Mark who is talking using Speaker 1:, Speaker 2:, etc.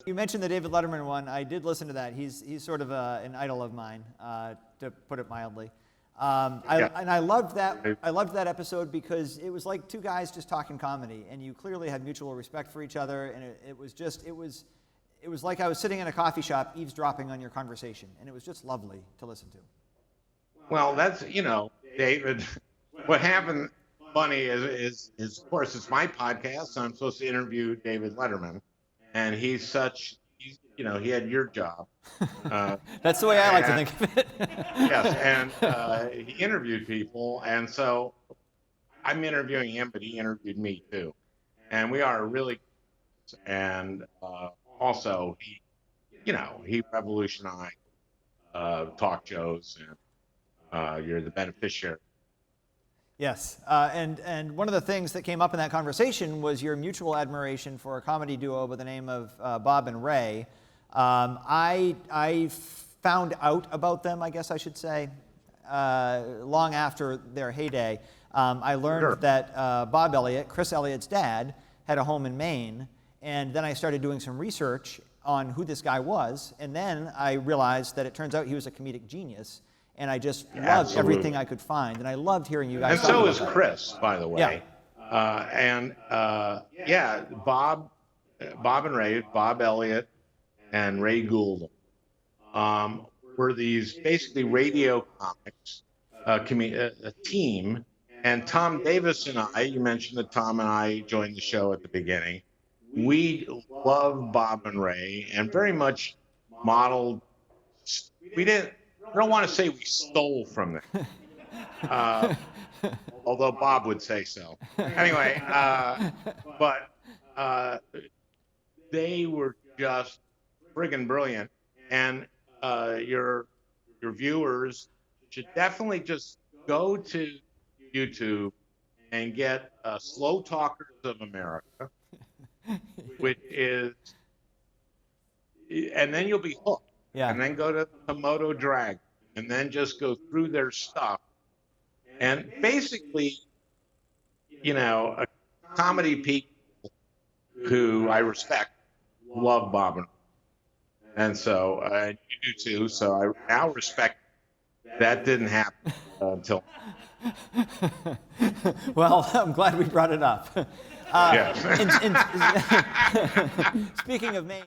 Speaker 1: You mentioned the David Letterman one. I did listen to that. He's sort of an idol of mine, to put it mildly. And I loved that. I loved that episode because it was like two guys just talking comedy, and you clearly had mutual respect for each other. And it was like I was sitting in a coffee shop eavesdropping on your conversation, and it was just lovely to listen to.
Speaker 2: Well, that's, David, what happened funny is of course, it's my podcast, so I'm supposed to interview David Letterman, and he had your job.
Speaker 1: That's the way I like to think of it.
Speaker 2: Yes, and he interviewed people, and so I'm interviewing him, but he interviewed me too. And we are really, and also he revolutionized talk shows, and you're the beneficiary.
Speaker 1: Yes, and one of the things that came up in that conversation was your mutual admiration for a comedy duo by the name of Bob and Ray. I found out about them, I guess I should say, long after their heyday. I learned that Bob Elliott, Chris Elliott's dad, had a home in Maine, and then I started doing some research on who this guy was, and then I realized that it turns out he was a comedic genius. And I just loved everything I could find, and I loved hearing you guys.
Speaker 2: And so is Chris, by the way. Yeah. Bob and Ray, Bob Elliott, and Ray Gould were these basically radio comics, a team. And Tom Davis and I, you mentioned that Tom and I joined the show at the beginning. We love Bob and Ray, and very much modeled. I don't want to say we stole from them, although Bob would say so. Anyway, but they were just friggin' brilliant, and your viewers should definitely just go to YouTube and get Slow Talkers of America, which is, and then you'll be hooked.
Speaker 1: Yeah.
Speaker 2: And then go to Komodo Drag, and then just go through their stuff. And basically, a comedy people who I respect love Bob and Ray. And so you do too. So I now respect that didn't happen until.
Speaker 1: Well, I'm glad we brought it up.
Speaker 2: Yes.
Speaker 1: Speaking of Maine.